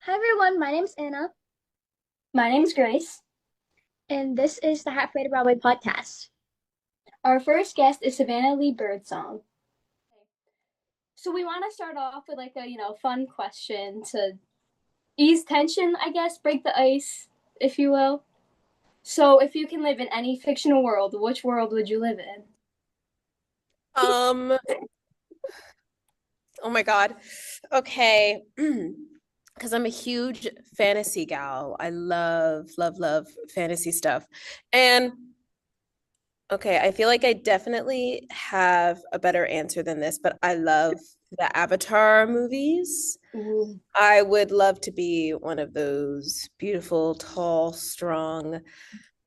Hi everyone, my name's Anna, My name's Grace. and this is the Halfway to Broadway podcast. Our first guest is Savannah Lee Birdsong. So we want to start off with like a fun question to ease tension, I guess, break the ice, if you will. So if you can live in any fictional world, which world would you live in? Um, oh my God. Okay. Because I'm a huge fantasy gal. I love, love, love fantasy stuff. And okay, I feel like I definitely have a better answer than this, but I love the Avatar movies. Ooh. I would love to be one of those beautiful, tall, strong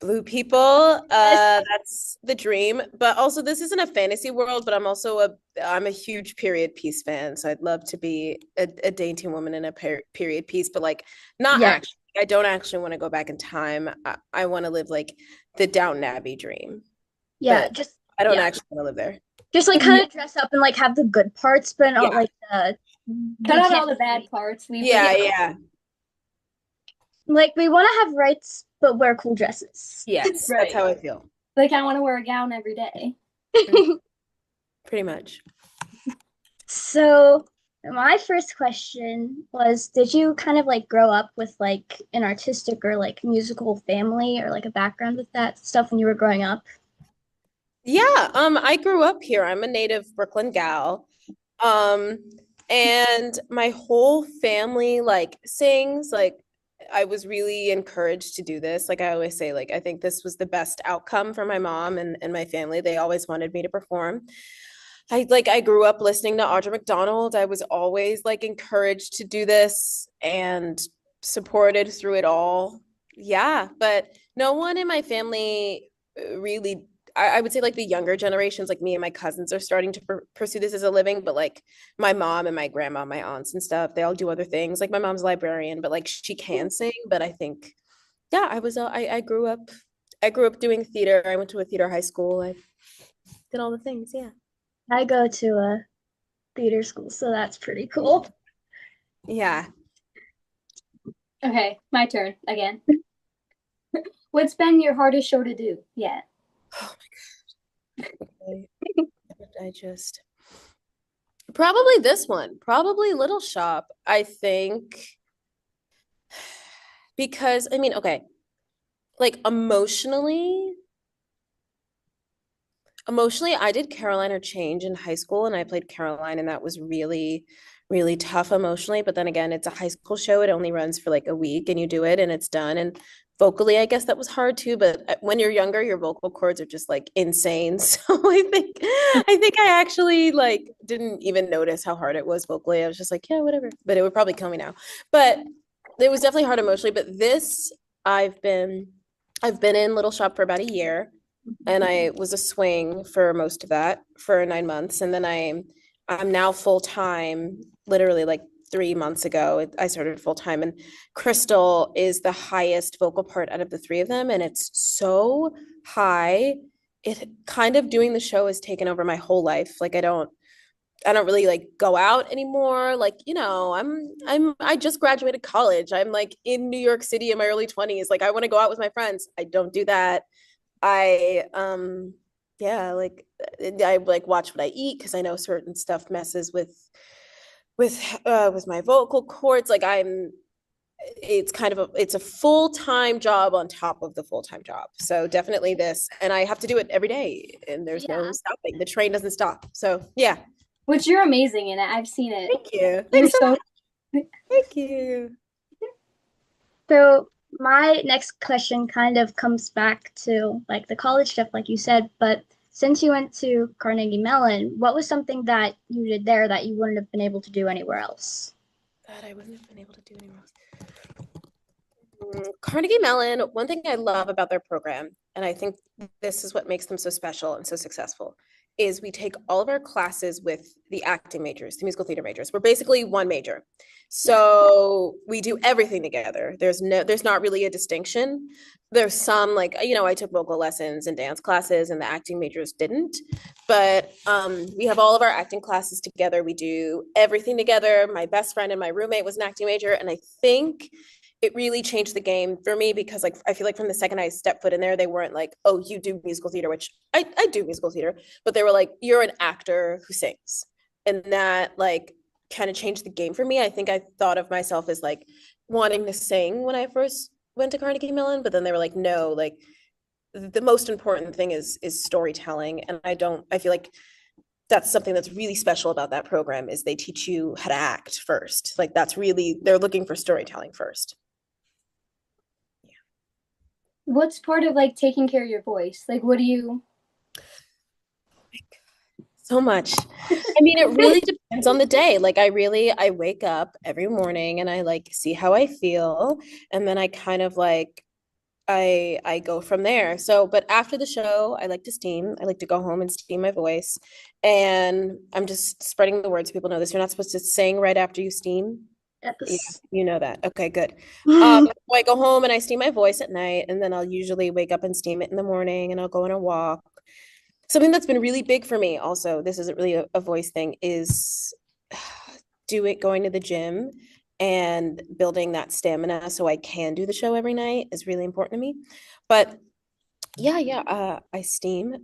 blue people. Yes. That's the dream. But also, this isn't a fantasy world, but I'm a huge period piece fan. So I'd love to be a dainty woman in a period piece, but like not Yeah, actually. I don't actually want to go back in time. I want to live like the Downton Abbey dream, yeah, but just I don't yeah, actually want to live there. just like Yeah. kind of dress up and like have the good parts, but not Yeah. like the Cut we out can't all the bad be parts, leave the Yeah, yeah, good. yeah. like we want to have rights but wear cool dresses. Yes, that's Right. how I feel. Like I want to wear a gown every day. Mm, pretty much. So my first question was, did you kind of like grow up with like an artistic or like musical family or like a background with that stuff when you were growing up? Yeah, I grew up here. I'm a native Brooklyn gal. Um, and my whole family like sings. Like I was really encouraged to do this. Like I always say, like I think this was the best outcome for my mom and my family. They always wanted me to perform. I grew up listening to Audra McDonald. I was always like encouraged to do this and supported through it all. Yeah, but no one in my family really I would say like the younger generations, like me and my cousins are starting to pursue this as a living, but like my mom and my grandma, my aunts and stuff, they all do other things. Like my mom's a librarian, but like she can sing. But I think, yeah, I grew up doing theater. I went to a theater high school. I did all the things. Yeah. I go to a theater school, so that's pretty cool. Yeah. Okay, my turn again. What's been your hardest show to do yet? Oh my God. Okay. I just probably this one, probably Little Shop. I think because I mean, okay, like emotionally, I did Caroline or Change in high school and I played Caroline, and that was really, really tough emotionally. But then again, it's a high school show. It only runs for like a week and you do it and it's done. And vocally, I guess that was hard too. But when you're younger, your vocal cords are just like insane. So I think I actually like didn't even notice how hard it was vocally. I was just like, yeah, whatever. But it would probably kill me now. But it was definitely hard emotionally. But this, I've been I've been in Little Shop for about a year and I was a swing for most of that for 9 months, and then I'm now full time. Literally, like 3 months ago, I started full time, and Crystal is the highest vocal part out of the three of them, and it's so high. It kind of doing the show has taken over my whole life. Like I don't really like go out anymore. Like, I just graduated college. I'm like in New York City in my early 20s. Like I want to go out with my friends. I don't do that. I yeah, like I like watch what I eat because I know certain stuff messes with my vocal cords. Like it's kind of it's a full-time job on top of the full-time job. So definitely this, and I have to do it every day and there's no Yeah. stopping. The train doesn't stop. So yeah. Which you're amazing in it. I've seen it. Thank you. You're Thanks so so much. Thank you. So my next question kind of comes back to like the college stuff, like you said, but since you went to Carnegie Mellon, what was something that you did there that you wouldn't have been able to do anywhere else? God, I wouldn't have been able to do anymore. Carnegie Mellon, one thing I love about their program, and I think this is what makes them so special and so successful, is we take all of our classes with the acting majors, the musical theater majors. We're basically one major. So we do everything together. There's not really a distinction. There's some like, I took vocal lessons and dance classes and the acting majors didn't. But we have all of our acting classes together. We do everything together. My best friend and my roommate was an acting major. And I think it really changed the game for me because like I feel like from the second I stepped foot in there, they weren't like, oh, you do musical theater, which I do musical theater, but they were like, you're an actor who sings. And that like kind of changed the game for me. I think I thought of myself as like wanting to sing when I first went to Carnegie Mellon, but then they were like, no, like the most important thing is storytelling. And I feel like that's something that's really special about that program is they teach you how to act first. Like that's really, they're looking for storytelling first. What's part of like taking care of your voice? Like, what do you? So much. I mean, it really depends on the day. Like I wake up every morning and I like see how I feel and then I kind of like I go from there. So, but after the show, I like to steam. I like to go home and steam my voice. And I'm just spreading the word so people know this. You're not supposed to sing right after you steam. Yeah, Yes. you know that. Okay, good. So I go home and I steam my voice at night, and then I'll usually wake up and steam it in the morning, and I'll go on a walk. Something that's been really big for me, also, this isn't really a voice thing, is going to the gym and building that stamina so I can do the show every night is really important to me. But yeah, I steam.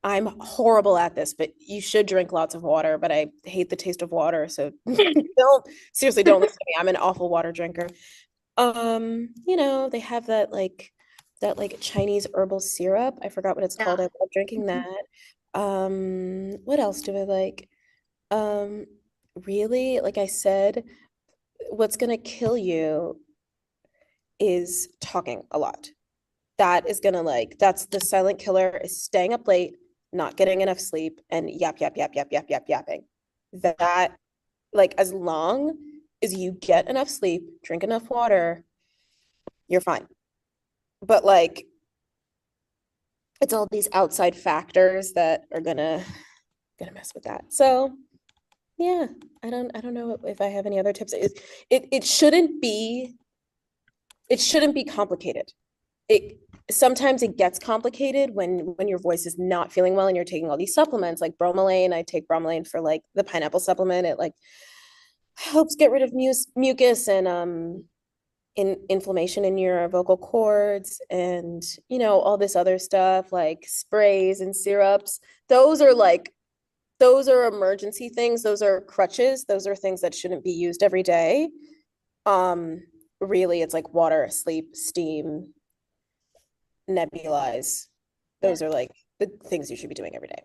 I'm horrible at this, but you should drink lots of water, but I hate the taste of water, so don't listen to me. I'm an awful water drinker. They have that Chinese herbal syrup. I forgot what it's called. I Yeah. love drinking that. What else do I like? Um, Really, like I said, what's gonna kill you is talking a lot. That is gonna that's the silent killer is staying up late, not getting enough sleep, and yapping. That like as long as you get enough sleep, drink enough water, you're fine. But like it's all these outside factors that are gonna mess with that. So yeah, I don't know if I have any other tips. It shouldn't be complicated. It sometimes it gets complicated when your voice is not feeling well and you're taking all these supplements like bromelain. I take bromelain for like the pineapple supplement. It like helps get rid of mucus and inflammation in your vocal cords and all this other stuff like sprays and syrups. Those are emergency things. Those are crutches. Those are things that shouldn't be used every day. Um, Really, it's like water, sleep, steam, nebulize. Yeah. Those are like the things you should be doing every day.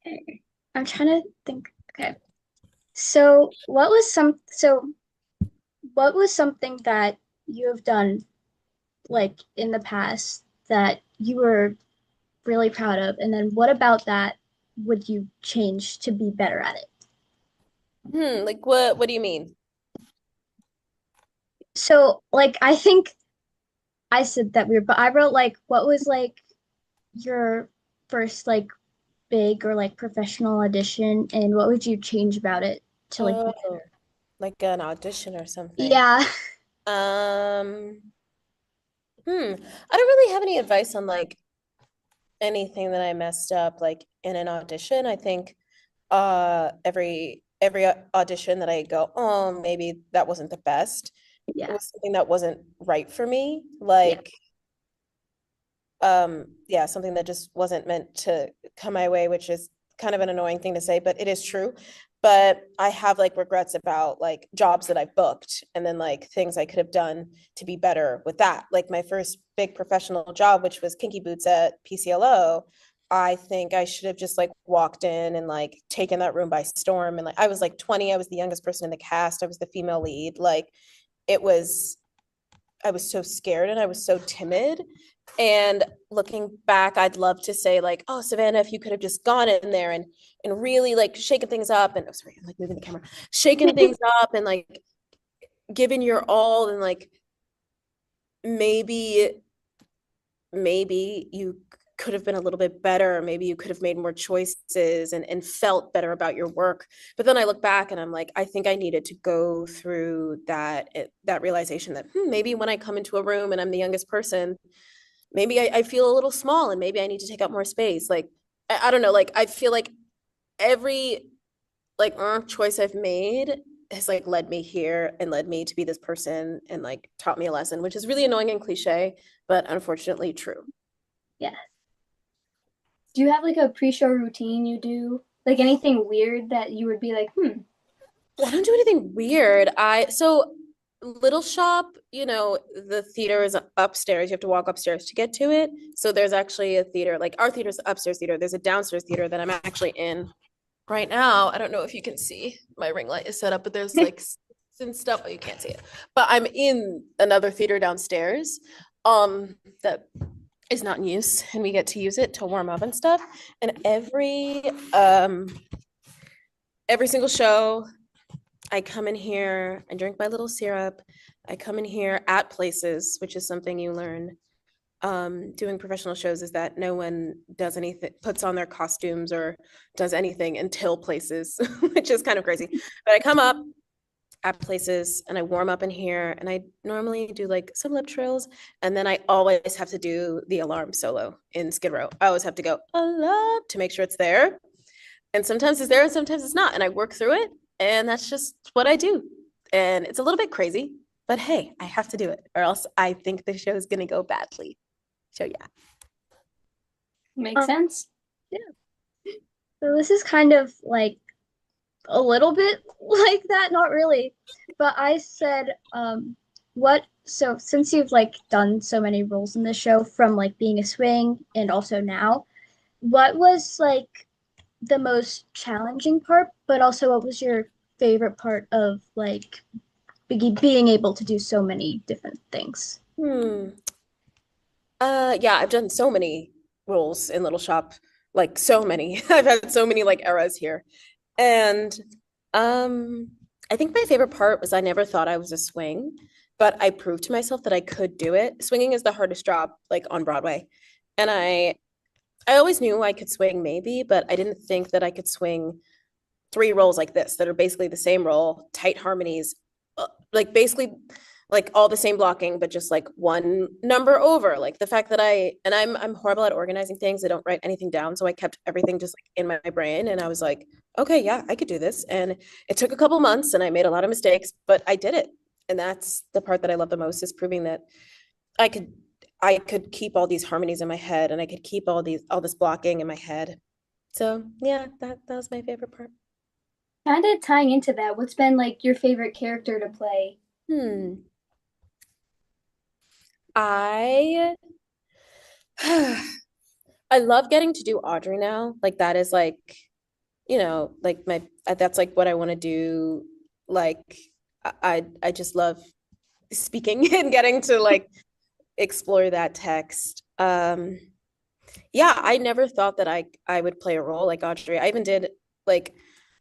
Okay. I'm trying to think. Okay. So what was something that you have done like in the past that you were really proud of? And then what about that would you change to be better at it? Like what do you mean? So like I think I said that weird, but I wrote like what was like your first like big or like professional audition and what would you change about it to like be Oh, like an audition or something. yeah. Um, I don't really have any advice on like anything that I messed up like in an audition. I think every audition that I go, oh, maybe that wasn't the best. It Yeah. was something that wasn't right for me. Yeah. Like yeah, something that just wasn't meant to come my way, which is kind of an annoying thing to say, but it is true. But I have like regrets about like jobs that I've booked and then like things I could have done to be better with that. Like my first big professional job, which was Kinky Boots at PCLO, I think I should have just like walked in and like taken that room by storm. And like I was like 20, I was the youngest person in the cast, I was the female lead. Like it was I was so scared and I was so timid. And looking back, I'd love to say like, oh, Savannah, if you could have just gone in there and really like shaken things up and oh, sorry, I'm like moving the camera, shaking things up and like given your all and like maybe you could have been a little bit better. Maybe you could have made more choices and felt better about your work. But then I look back and I'm like, I think I needed to go through that realization that maybe when I come into a room and I'm the youngest person, maybe I feel a little small and maybe I need to take up more space. Like I don't know, like I feel like every like choice I've made has like led me here and led me to be this person and like taught me a lesson, which is really annoying and cliche, but unfortunately true. Yeah. Do you have like a pre-show routine you do? Like anything weird that you would be like, hmm. Well, I don't do anything weird. So Little Shop, the theater is upstairs. You have to walk upstairs to get to it. So there's actually a theater, like our theater's the upstairs theater. There's a downstairs theater that I'm actually in right now. I don't know if you can see my ring light is set up, but there's like and stuff, but you can't see it. But I'm in another theater downstairs, that is not in use, and we get to use it to warm up and stuff. And every single show, I come in here, I drink my little syrup. I come in here at places, which is something you learn doing professional shows, is that no one does anything, puts on their costumes or does anything until places, which is kind of crazy. But I come up at places and I warm up in here, and I normally do like some lip trills, and then I always have to do the alarm solo in Skid Row. I always have to go alarm to make sure it's there. And sometimes it's there and sometimes it's not. And I work through it, and that's just what I do. And it's a little bit crazy, but hey, I have to do it or else I think the show is going to go badly. So yeah. Makes sense. Yeah. So this is kind of like a little bit like that, not really. But I said, so since you've like done so many roles in the show from like being a swing and also now, what was like the most challenging part, but also what was your favorite part of like being able to do so many different things? Hmm. Yeah, I've done so many roles in Little Shop, like so many. I've had so many like eras here. And um I think my favorite part was I never thought I was a swing, but I proved to myself that I could do it. Swinging is the hardest job like on Broadway. And I always knew I could swing maybe, but I didn't think that I could swing three roles like this that are basically the same role, tight harmonies, like basically like all the same blocking, but just like one number over. Like the fact that I'm horrible at organizing things. I don't write anything down, so I kept everything just like in my brain, and I was like, okay, yeah, I could do this. And it took a couple months, and I made a lot of mistakes, but I did it. And that's the part that I love the most, is proving that I could I could keep all these harmonies in my head, and I could keep all this blocking in my head. So yeah, that was my favorite part. Kind of tying into that, what's been like your favorite character to play? Hmm. I I love getting to do Audrey now. Like that is like, like my that's like what I want to do. Like I just love speaking and getting to like explore that text. Yeah, I never thought that I would play a role like Audrey. I even did like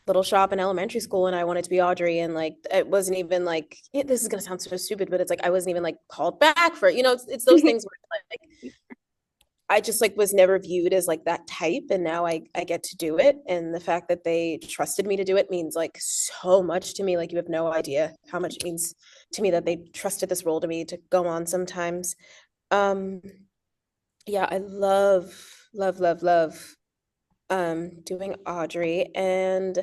Little Shop in elementary school, and I wanted to be Audrey, and like it wasn't even like this is gonna sound so stupid, but it's like I wasn't even like called back for it. It's those things where like I just like was never viewed as like that type, and now I get to do it, and the fact that they trusted me to do it means like so much to me. Like you have no idea how much it means to me that they trusted this role to me to go on sometimes. Um yeah, I love love doing Audrey. And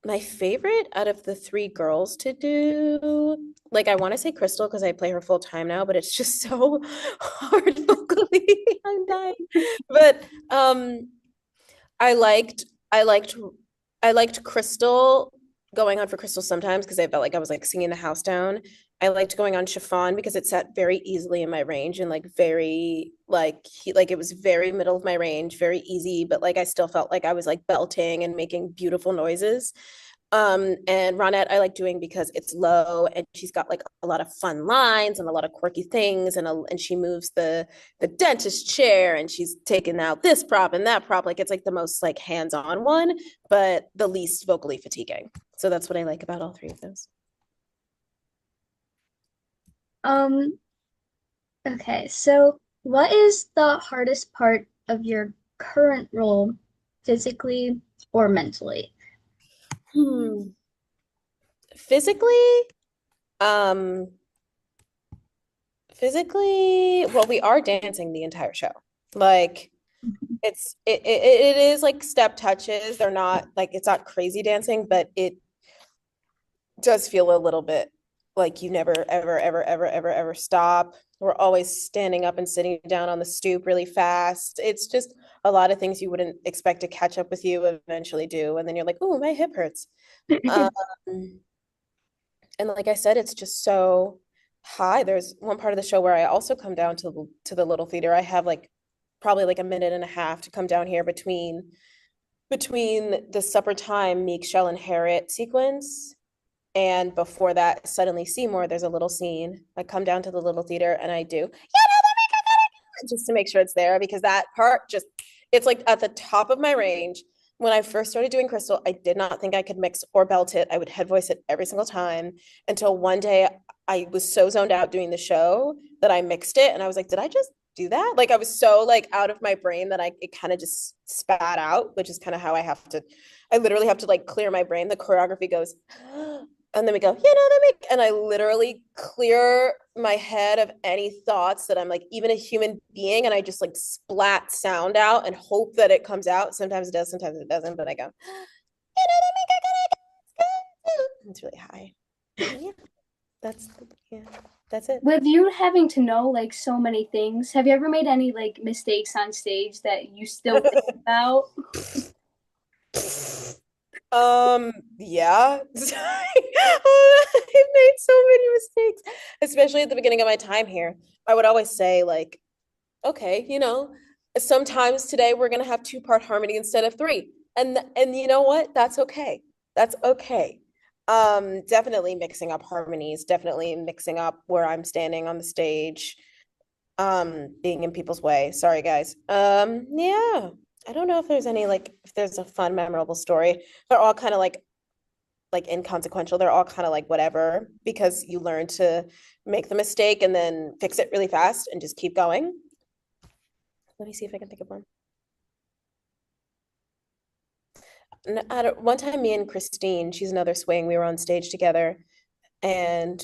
my favorite out of the three girls to do, like I want to say Crystal because I play her full time now, but it's just so hard vocally. I'm dying. But I liked I liked I liked Crystal, going on for Crystal sometimes because I felt like I was like singing the house down. I liked going on Chiffon because it sat very easily in my range, and like very like it was very middle of my range, very easy, but like I still felt like I was like belting and making beautiful noises. And Ronette I like doing because it's low and she's got like a lot of fun lines and a lot of quirky things, and she moves the dentist chair, and she's taking out this prop and that prop. Like it's like the most like hands-on one, but the least vocally fatiguing. So that's what I like about all three of those. Um, okay, so what is the hardest part of your current role physically or mentally? Hmm. Physically, um, well, we are dancing the entire show. Like it is like step touches. They're not like it's not crazy dancing, but it does feel a little bit like you never ever stop. We're always standing up and sitting down on the stoop really fast. It's just a lot of things you wouldn't expect to catch up with you eventually do, and then you're like, oh, my hip hurts. Um, and like I said, it's just so high. There's one part of the show where I also come down to the little theater. I have like probably like a minute and a half to come down here between the supper time Meek, Shell, and Harriet sequence. And before that, suddenly Seymour, there's a little scene. I come down to the little theater and I do, yeah, no, just to make sure it's there because that part just, it's like at the top of my range. When I first started doing Crystal, I did not think I could mix or belt it. I would head voice it every single time until one day I was so zoned out doing the show that I mixed it and I was like, did I just do that? Like I was so like out of my brain that it kind of just spat out, which is kind of how I literally have to like clear my brain. The choreography goes, and then we go, and I literally clear my head of any thoughts that I'm like even a human being, and I just like splat sound out and hope that it comes out. Sometimes it does, sometimes it doesn't, but I go, it's really high. Yeah, that's yeah, that's it. With you having to know like so many things, have you ever made any like mistakes on stage that you still think about? Yeah. I've made so many mistakes, especially at the beginning of my time here. I would always say, like, okay, sometimes today we're gonna have two-part harmony instead of three. And you know what? That's okay. That's okay. Definitely mixing up harmonies, definitely mixing up where I'm standing on the stage, being in people's way. Sorry, guys. Yeah. I don't know if there's any like if there's a fun, memorable story. They're all kind of like inconsequential. They're all kind of like whatever because you learn to make the mistake and then fix it really fast and just keep going. Let me see if I can think of one. At one time, me and Christine, she's another swing, we were on stage together and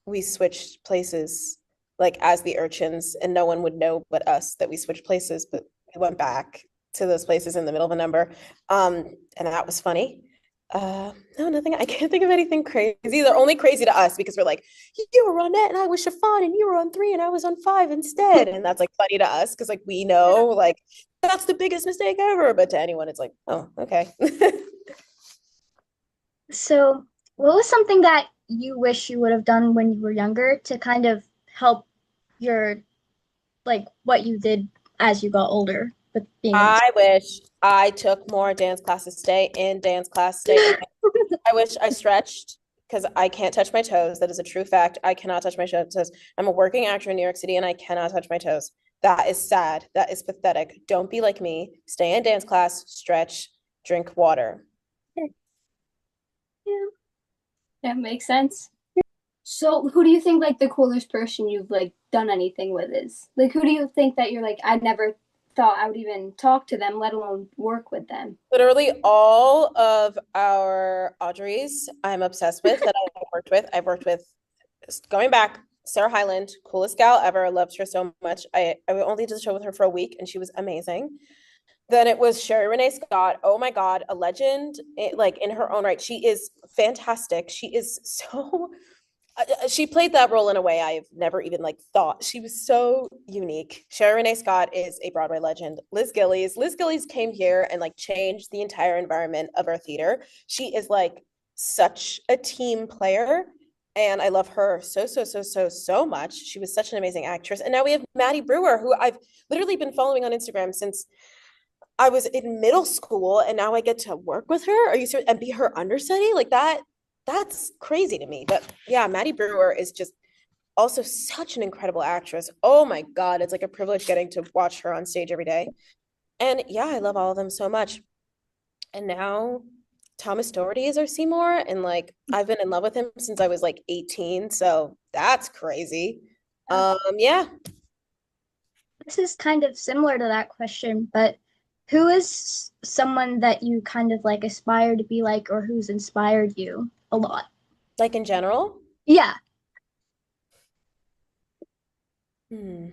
we switched places like as the urchins, and no one would know but us that we switched places, but we went back to those places in the middle of a number. And that was funny. No, nothing. I can't think of anything crazy. They're only crazy to us because we're like, you were on net and I was chiffon, and you were on 3 and I was on 5 instead. And that's like funny to us because like we know like that's the biggest mistake ever. But to anyone, it's like, oh, okay. So, what was something that you wish you would have done when you were younger to kind of help your like what you did as you got older with being in I wish I took more dance classes, stay in dance class, stay in. I wish I stretched because I can't touch my toes. That is a true fact. I cannot touch my toes. I'm a working actor in New York City and I cannot touch my toes. That is sad. That is pathetic. Don't be like me. Stay in dance class, stretch, drink water. Yeah. That makes sense. So, who do you think like the coolest person you've like done anything with is? Like, who do you think that you're like, I never thought I would even talk to them, let alone work with them? Literally all of our Audreys I'm obsessed with that I've worked with. I've worked with going back, Sarah Hyland, coolest gal ever, loved her so much. I only did the show with her for a week and she was amazing. Then it was Sherry Renee Scott. Oh my God, a legend, like in her own right. She is fantastic. She is so she played that role in a way I've never even like thought. She was so unique. Sherry Renee Scott is a Broadway legend. Liz Gillies came here and like changed the entire environment of our theater. She is like such a team player. And I love her so much. She was such an amazing actress. And now we have Maddie Brewer, who I've literally been following on Instagram since I was in middle school, and now I get to work with her. Are you serious? And be her understudy? Like that's crazy to me. But yeah, Maddie Brewer is just also such an incredible actress. Oh my God, it's like a privilege getting to watch her on stage every day. And yeah, I love all of them so much. And now Thomas Doherty is our Seymour, and like I've been in love with him since I was like 18, so that's crazy. Yeah. this is kind of similar to that question, but who is someone that you kind of like aspire to be like or who's inspired you a lot? Like in general? Yeah. Hmm.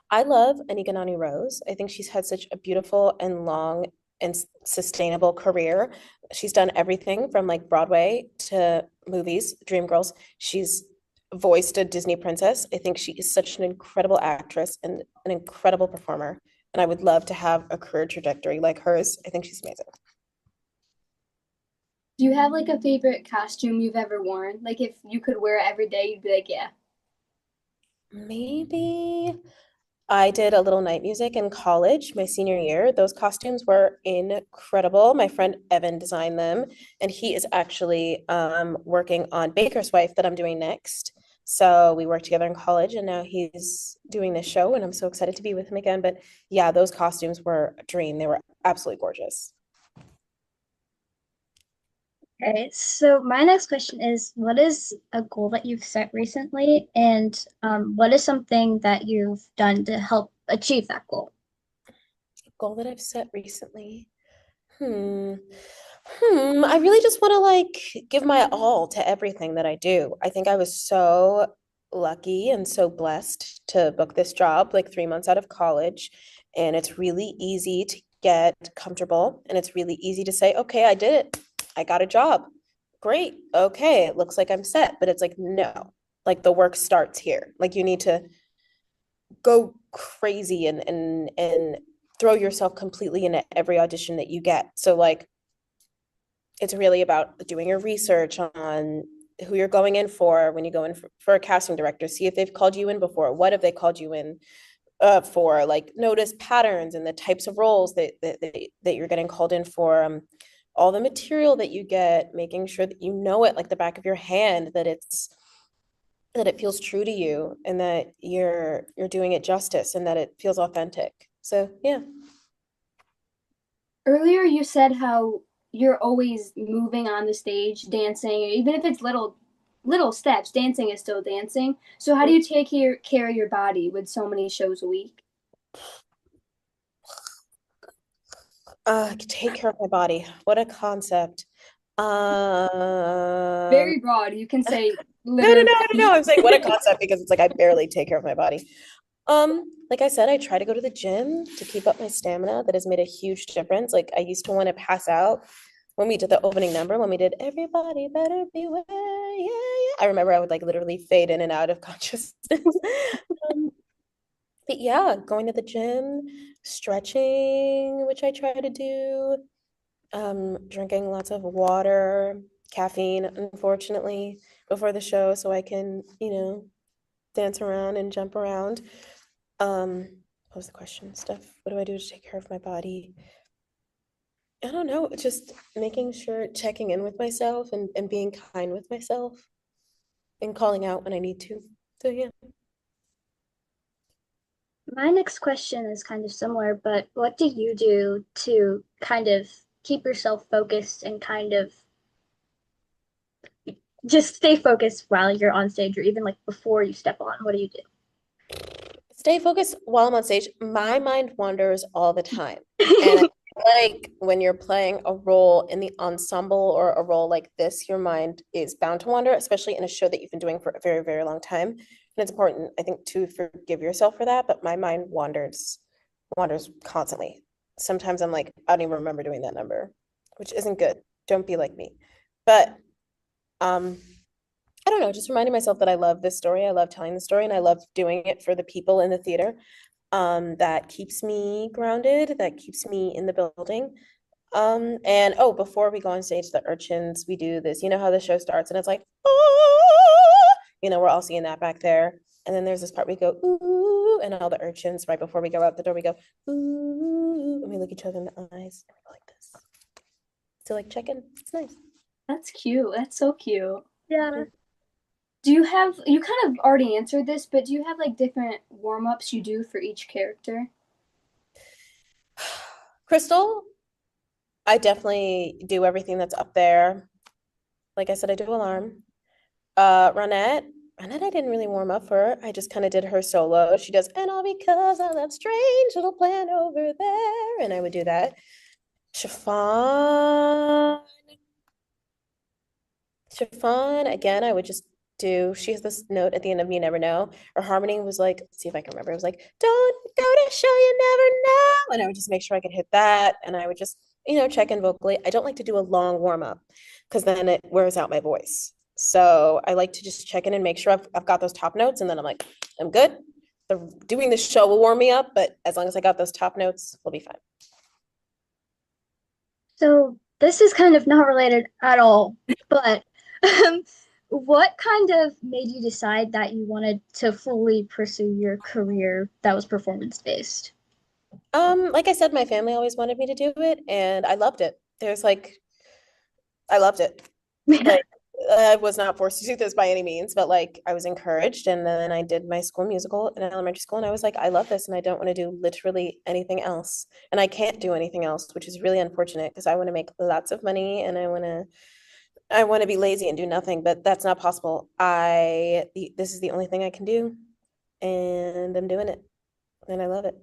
I love Aniganani Rose. I think she's had such a beautiful and long and sustainable career. She's done everything from like Broadway to movies, Dreamgirls. She's voiced a Disney princess. I think she is such an incredible actress and an incredible performer. And I would love to have a career trajectory like hers. I think she's amazing. Do you have like a favorite costume you've ever worn? Like if you could wear it every day, you'd be like, yeah. Maybe I did a little night music in college my senior year. Those costumes were incredible. My friend Evan designed them, and he is actually working on Baker's Wife that I'm doing next. So we worked together in college, and now he's doing this show, and I'm so excited to be with him again. But yeah, those costumes were a dream. They were absolutely gorgeous. Okay, so my next question is, what is a goal that you've set recently, and what is something that you've done to help achieve that goal? Goal that I've set recently. Hmm. I really just want to like give my all to everything that I do. I think I was so lucky and so blessed to book this job like 3 months out of college. And it's really easy to get comfortable and it's really easy to say, okay, I did it. I got a job. Great. Okay. It looks like I'm set. But it's like, no, like the work starts here. Like you need to go crazy and throw yourself completely into every audition that you get. So like it's really about doing your research on who you're going in for when you go in for a casting director. See if they've called you in before. What have they called you in for? Like notice patterns and the types of roles that you're getting called in for. All the material that you get, making sure that you know it like the back of your hand, that it feels true to you and that you're doing it justice and that it feels authentic. So yeah. Earlier you said how you're always moving on the stage, dancing, even if it's little steps, dancing is still dancing. So how do you take care of your body with so many shows a week? Take care of my body. What a concept. Um, Very broad. You can say no, no, literally. no, no, no. I'm saying what a concept because it's like I barely take care of my body. Like I said, I try to go to the gym to keep up my stamina. That has made a huge difference. Like I used to want to pass out when we did the opening number, when we did Everybody Better Beware. Yeah, yeah. I remember I would like literally fade in and out of consciousness. Um, but yeah, going to the gym, stretching, which I try to do, drinking lots of water, caffeine, unfortunately, before the show, so I can, dance around and jump around. What was the question? Stuff. What do I do to take care of my body? I don't know. Just making sure, checking in with myself and being kind with myself and calling out when I need to. So yeah. My next question is kind of similar, but what do you do to kind of keep yourself focused and kind of just stay focused while you're on stage or even like before you step on? What do you Stay focused while I'm on stage. My mind wanders all the time. And I do? feel like when you're playing a role in the ensemble or a role like this, your mind is bound to wander, especially in a show that you've been doing for a very, very long time. And it's important, I think, to forgive yourself for that. But my mind wanders constantly. Sometimes I'm like, I don't even remember doing that number, which isn't good. Don't be like me. But um, I don't know, just reminding myself that I love this story. I love telling the story and I love doing it for the people in the theater. That keeps me grounded, that keeps me in the building. And oh, before we go on stage, the urchins, we do this. You know how the show starts and it's like, oh, we're all seeing that back there. And then there's this part we go, ooh, and all the urchins, right before we go out the door, we go, ooh, and we look each other in the eyes and we go like this. So like check in. It's nice. That's cute. That's so cute. Yeah. Do you have, you kind of already answered this, but do you have like different warm ups you do for each character? Crystal, I definitely do everything that's up there. Like I said, I do alarm. Ronette, And then I didn't really warm up for her. I just kind of did her solo. She does, and all because of that strange little plan over there. And I would do that. Chiffon. Chiffon, again, I would just do, she has this note at the end of You Never Know. Her harmony was like, let's see if I can remember. It was like, don't go to show you never know. And I would just make sure I could hit that. And I would just, check in vocally. I don't like to do a long warm up because then it wears out my voice. So I like to just check in and make sure I've got those top notes. And then I'm like, I'm good. Doing the show will warm me up, but as long as I got those top notes, we'll be fine. So this is kind of not related at all, but um, what kind of made you decide that you wanted to fully pursue your career that was performance based? Like I said, my family always wanted me to do it, and I loved it. I loved it. Like I was not forced to do this by any means, but like I was encouraged, and then I did my school musical in elementary school, and I was like, I love this, and I don't want to do literally anything else, and I can't do anything else, which is really unfortunate because I want to make lots of money, and I want to be lazy and do nothing, but that's not possible. This is the only thing I can do, and I'm doing it, and I love it.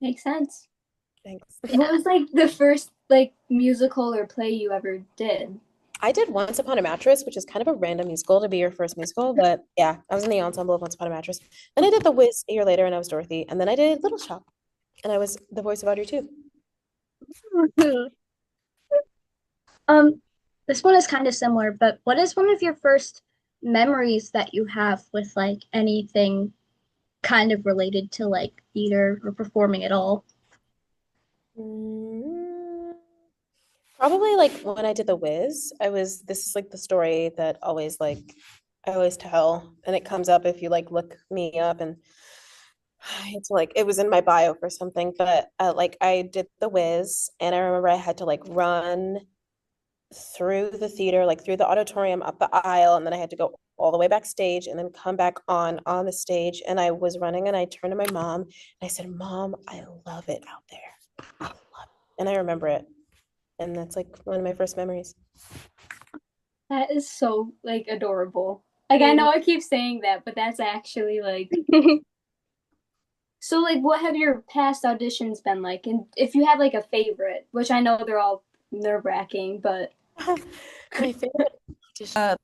Makes sense. Thanks. What was like the first like musical or play you ever did? I did Once Upon a Mattress, which is kind of a random musical to be your first musical, but yeah, I was in the ensemble of Once Upon a Mattress. Then I did The Wiz a year later, and I was Dorothy, and then I did Little Shop, and I was the voice of Audrey too. Um, this one is kind of similar, but what is one of your first memories that you have with like anything kind of related to like theater or performing at all? Mm, Probably like when I did The Wiz, this is like the story that I always tell, and it comes up if you like look me up, and it's like it was in my bio for something, but like I did The Wiz, and I remember I had to like run through the theater, like through the auditorium, up the aisle, and then I had to go all the way backstage and then come back on the stage. And I was running, and I turned to my mom and I said, Mom, I love it out there. I love it. And I remember it. And that's like one of my first memories. That is so like adorable. Like I Mm. know I keep saying that, but that's actually like so like what have your past auditions been like? And if you have like a favorite, which I know they're all nerve-wracking, but My favorite audition.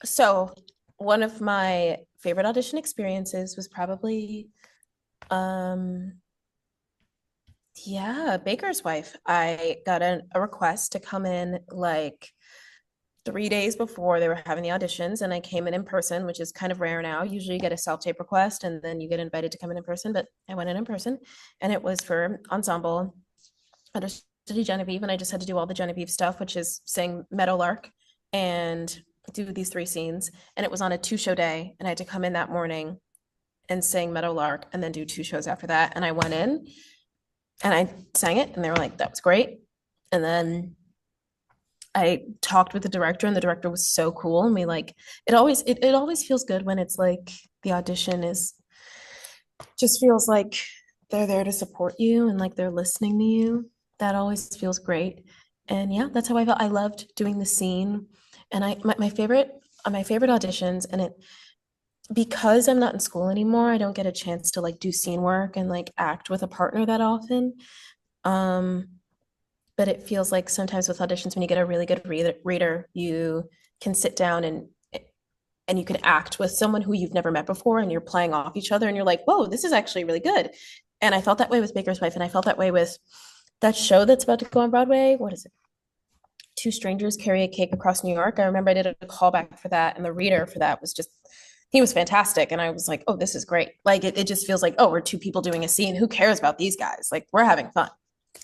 So one of my favorite audition experiences was probably um yeah, Baker's Wife. I got a request to come in like 3 days before they were having the auditions, and I came in person, which is kind of rare now. Usually you get a self-tape request and then you get invited to come in person, but I went in person, and it was for ensemble. I just studied Genevieve, and I just had to do all the Genevieve stuff, which is sing Meadowlark and do these three scenes. And it was on a two-show day, and I had to come in that morning and sing Meadowlark and then do two shows after that. And I went in and I sang it, and they were like, that was great. And then I talked with the director, and the director was so cool. And we like it always feels good when it's like the audition is just feels like they're there to support you and like they're listening to you. That always feels great. And yeah, that's how I felt. I loved doing the scene. And my favorite auditions, and it because I'm not in school anymore, I don't get a chance to like do scene work and like act with a partner that often. Um, but it feels like sometimes with auditions, when you get a really good reader, you can sit down and you can act with someone who you've never met before, and you're playing off each other, and you're like, whoa, this is actually really good. And I felt that way with Baker's Wife, and I felt that way with that show that's about to go on Broadway. What is it? Two Strangers Carry a Cake Across New York. I remember I did a callback for that, and the reader for that was just he was fantastic. And I was like, oh, this is great. Like it just feels like, oh, we're two people doing a scene. Who cares about these guys? Like we're having fun.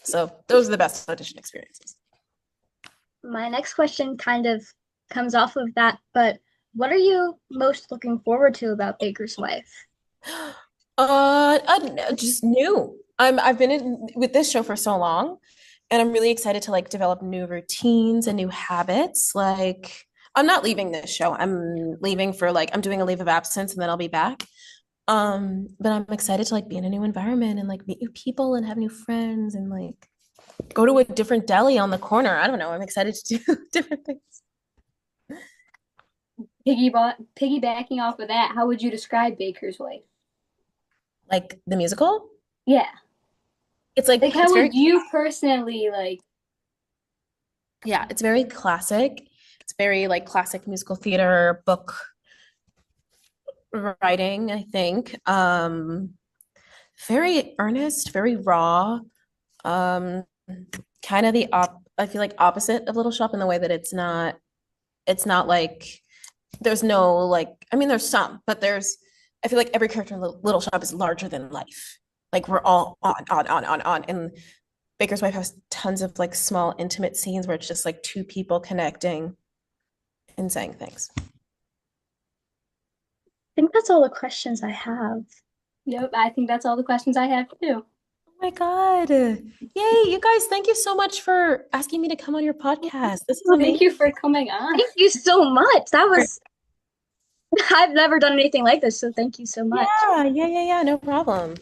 So those are the best audition experiences. My next question kind of comes off of that, but what are you most looking forward to about Baker's Wife? Just new. I've been in with this show for so long, and I'm really excited to like develop new routines and new habits. Like I'm not leaving this show. I'm leaving for like I'm doing a leave of absence, and then I'll be back. But I'm excited to like be in a new environment and like meet new people and have new friends and like go to a different deli on the corner. I don't know. I'm excited to do different things. Piggybacking off of that, how would you describe Baker's Wife? Like the musical? Yeah. It's like Like, how it's very would you personally like? yeah, it's very classic. It's very like classic musical theater book writing, I think. Very earnest, very raw. Um, kind of the I feel like opposite of Little Shop in the way that it's not like there's no like I mean there's some, but there's I feel like every character in Little Shop is larger than life. Like we're all on. And Baker's Wife has tons of like small intimate scenes where it's just like two people connecting and saying things. I think that's all the questions I have. Yep, I think that's all the questions I have too. Oh my God. Yay, you guys, thank you so much for asking me to come on your podcast. This is Well, Thank amazing. you for coming on. thank you so much. That was, I've never done anything like this, so thank you so much. Yeah, no problem.